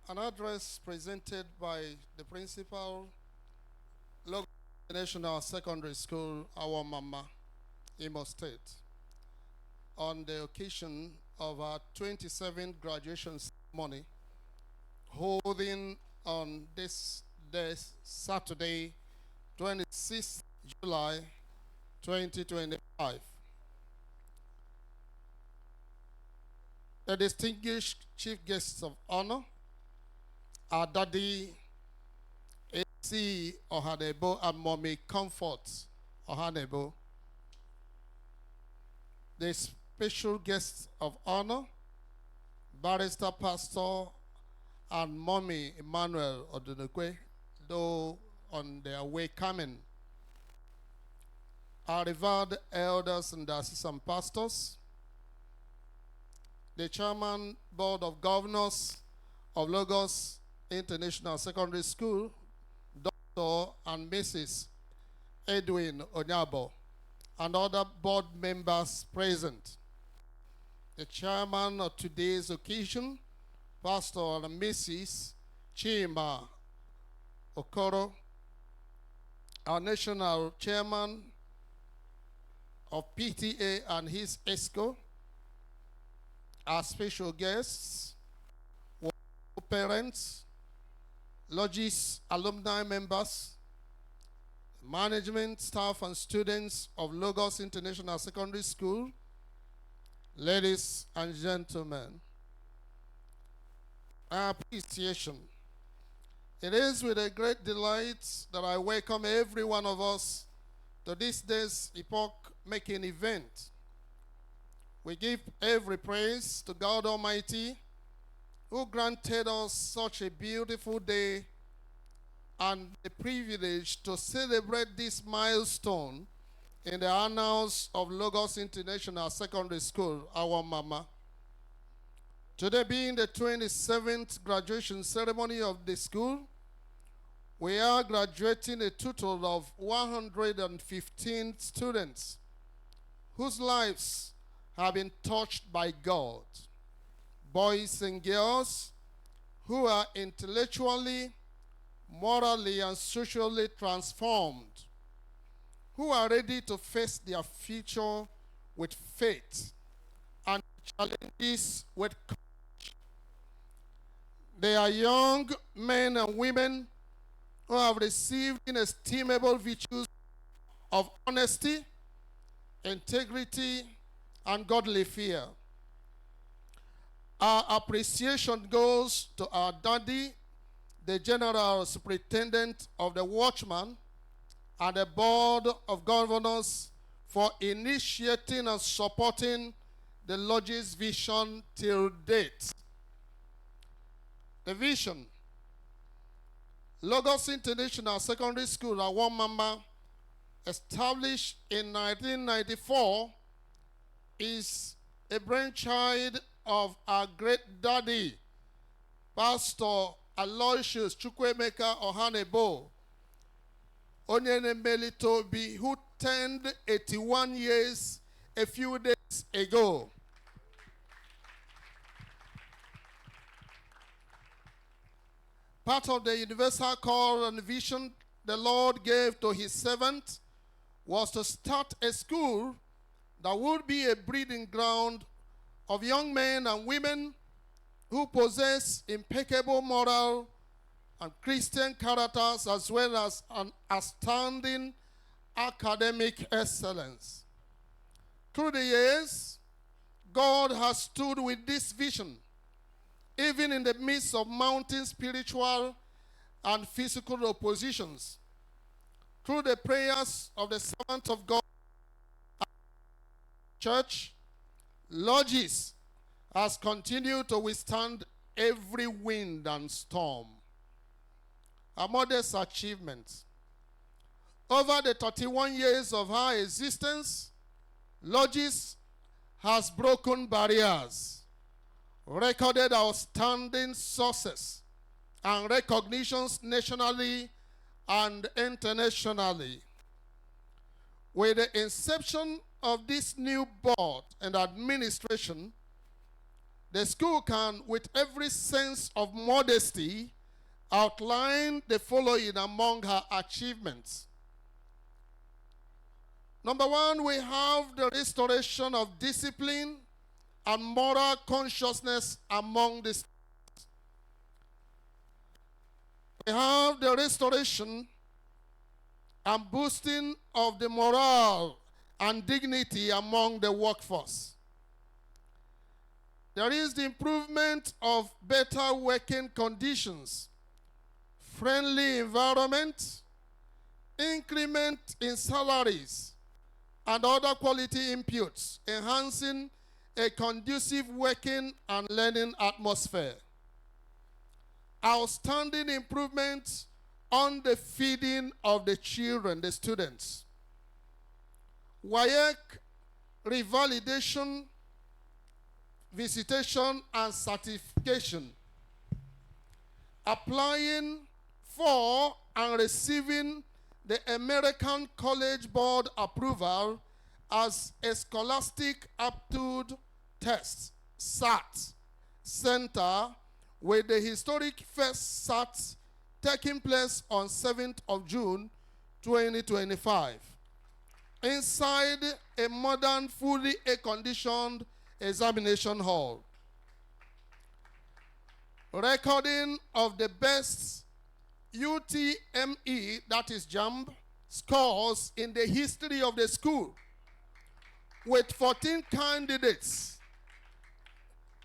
An address presented by the principal, Logos International Secondary School, Our Mama, Imo State, on the occasion of our 27th graduation ceremony, holding on this day, Saturday, 26th July 2025. The distinguished chief guests of honor, our daddy AC Ohanebo and mommy Comfort Ohanebo. The special guests of honor, barrister pastor and mommy Emmanuel Odunukwe, though on their way coming. Our revered elders and assistant pastors, the chairman board of governors of Lagos International Secondary School, Dr. and Mrs. Edwin Onyabo, and other board members present. The chairman of today's occasion, Pastor and Mrs. Chima Okoro, our national chairman of PTA and his ESCO, our special guests, parents, Logis alumni members, management, staff, and students of Lagos International Secondary School, ladies and gentlemen, our appreciation. It is with a great delight that I welcome every one of us to this day's epoch-making event. We give every praise to God Almighty, who granted us such a beautiful day and the privilege to celebrate this milestone in the annals of Lagos International Secondary School, Our Mama. Today being the 27th graduation ceremony of the school, we are graduating a total of 115 students whose lives have been touched by God. Boys and girls who are intellectually, morally, and socially transformed, who are ready to face their future with faith and challenges with courage. They are young men and women who have received inestimable virtues of honesty, integrity, and godly fear. Our appreciation goes to our daddy, the General Superintendent of the Watchman, and the Board of Governors for initiating and supporting the Lodge's vision till date. The vision: Lagos International Secondary School, Our Mama, established in 1994, is a brainchild of our great daddy, Pastor Aloysius Chukwemeka Ohanebo, Onyenemeli Tobi, who turned 81 years a few days ago. Part of the universal call and vision the Lord gave to his servant was to start a school that would be a breeding ground of young men and women who possess impeccable moral and Christian characters, as well as an outstanding academic excellence. Through the years, God has stood with this vision, even in the midst of mounting spiritual and physical oppositions. Through the prayers of the servant of God, Church, Logis has continued to withstand every wind and storm. A modest achievement. Over the 31 years of our existence, Logis has broken barriers, recorded outstanding success and recognitions nationally and internationally. With the inception of this new board and administration, The school can, with every sense of modesty, outline the following among her achievements. Number one, we have the restoration of discipline and moral consciousness among the students. We have the restoration and boosting of the morale and dignity among the workforce. There is the improvement of better working conditions, friendly environment, increment in salaries, and other quality inputs, enhancing a conducive working and learning atmosphere. Outstanding improvements on the feeding of the children, the students. WAEC revalidation, visitation, and certification. Applying for and receiving the American College Board approval as a scholastic aptitude test, SAT, center with the historic first SAT taking place on 7th of June, 2025, inside a modern, fully air-conditioned examination hall. Recording of the best UTME, that is JAMB, scores in the history of the school, with 14 candidates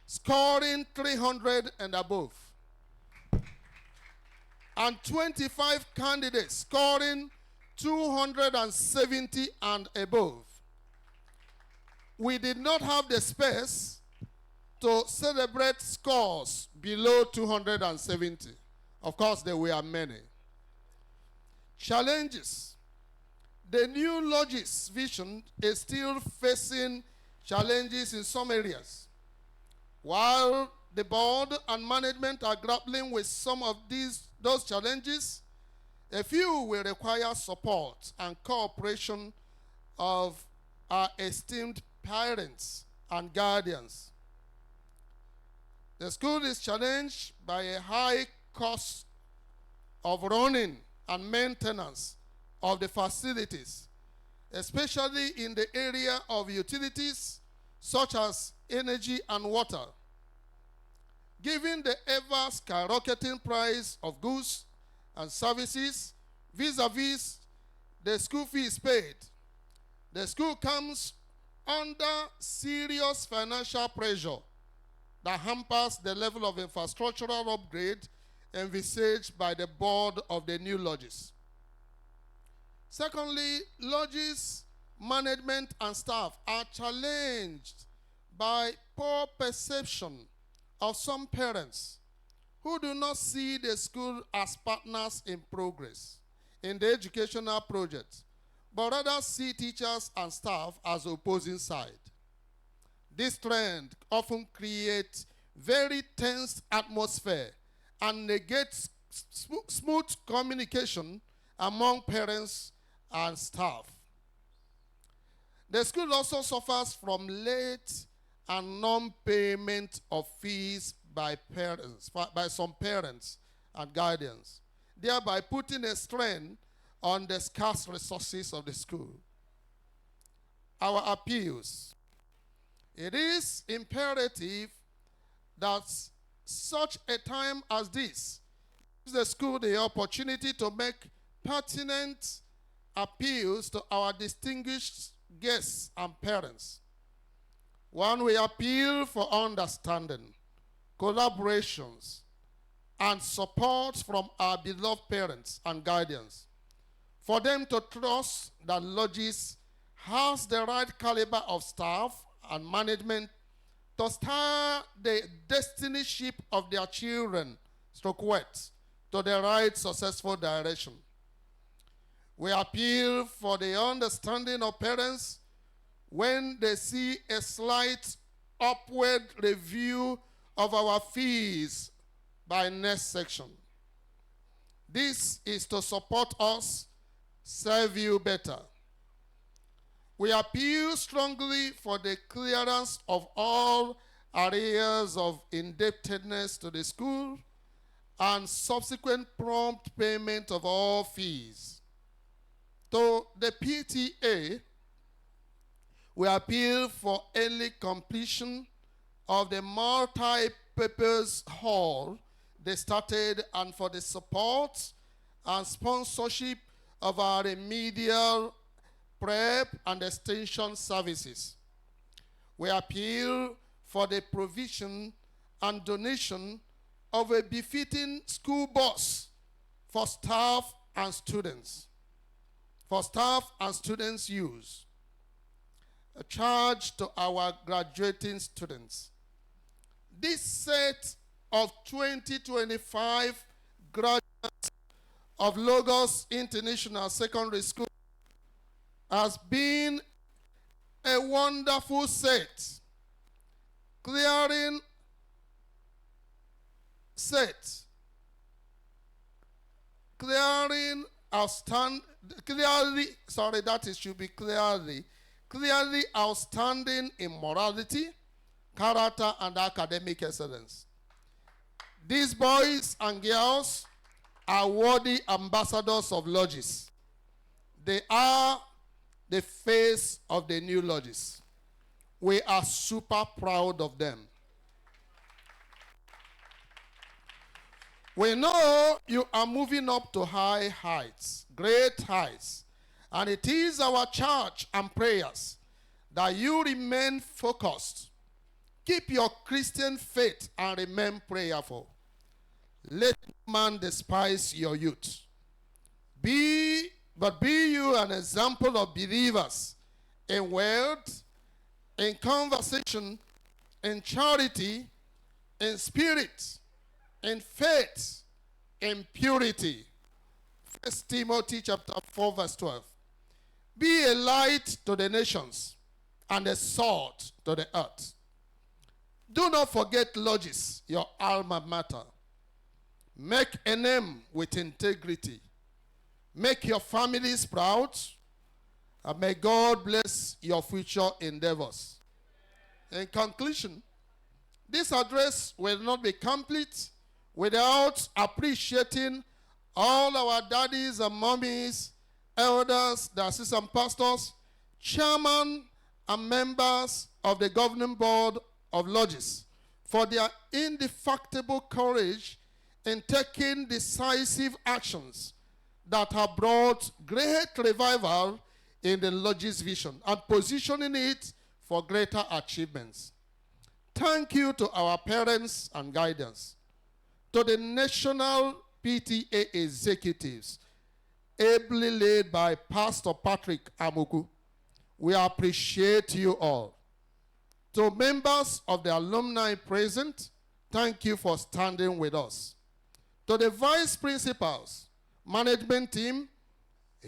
scoring 300 and above, and 25 candidates scoring 270 and above. We did not have the space to celebrate scores below 270. Of course, there were many. Challenges. The new Logis vision is still facing challenges in some areas. While the board and management are grappling with some of those challenges, a few will require support and cooperation of our esteemed parents and guardians. The school is challenged by a high cost of running and maintenance of the facilities, especially in the area of utilities such as energy and water. Given the ever skyrocketing price of goods and services vis-a-vis the school fees paid, the school comes under serious financial pressure that hampers the level of infrastructural upgrade envisaged by the board of the new lodges. Secondly, lodges management and staff are challenged by poor perception of some parents who do not see the school as partners in progress in the educational project, but rather see teachers and staff as opposing side. This trend often creates very tense atmosphere and negates smooth communication among parents and staff. The school also suffers from late and non-payment of fees by some parents and guardians, thereby putting a strain on the scarce resources of the school. Our appeals. It is imperative that such a time as this gives the school the opportunity to make pertinent appeals to our distinguished guests and parents. One, we appeal for understanding, collaborations, and support from our beloved parents and guardians, for them to trust that Logis has the right caliber of staff and management to steer the destiny ship of their children, wet, to the right successful direction. We appeal for the understanding of parents when they see a slight upward review of our fees by next section. This is to support us serve you better. We appeal strongly for the clearance of all arrears of indebtedness to the school, and subsequent prompt payment of all fees. To the PTA, we appeal for early completion of the multi-purpose hall they started, and for the support and sponsorship of our remedial prep and extension services. We appeal for the provision and donation of a befitting school bus for staff and students. For staff and students' use. A charge to our graduating students. This set of 2025 graduates of Lagos International Secondary School has been a wonderful set, clearly, clearly outstanding in morality, character, and academic excellence. These boys and girls are worthy ambassadors of lodges. They are the face of the new lodges. We are super proud of them. We know you are moving up to high heights, great heights, and it is our charge and prayers that you remain focused. Keep your Christian faith and remain prayerful. Let no man despise your youth. But be you an example of believers in word, in conversation, in charity, in spirit, in faith, in purity. 1 Timothy chapter 4, verse 12. Be a light to the nations and a salt to the earth. Do not forget lodges, your alma mater. Make a name with integrity. Make your families proud, and may God bless your future endeavors. In conclusion, this address will not be complete without appreciating all our daddies and mommies, elders, the assistant pastors, chairman, and members of the governing board of lodges for their indefatigable courage in taking decisive actions that have brought great revival in the lodge's vision and positioning it for greater achievements. Thank you to our parents and guidance, to the national PTA executives, ably led by Pastor Patrick Amuku. We appreciate you all. To members of the alumni present, thank you for standing with us. To the vice principals, management team,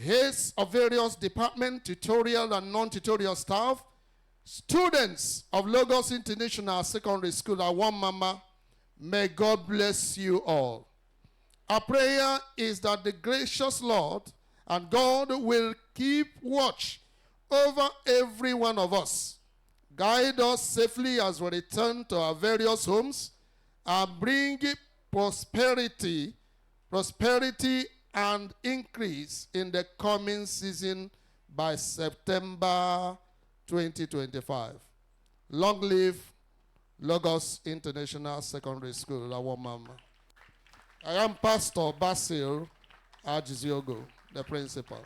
heads of various departments, tutorial and non-tutorial staff, students of Lagos International Secondary School at One Mama, may God bless you all. Our prayer is that the gracious Lord and God will keep watch over every one of us, guide us safely as we return to our various homes, and bring prosperity and increase in the coming season by September 2025. Long live Lagos International Secondary School, Awomama. I am Pastor Basil Ajiziogo, the principal.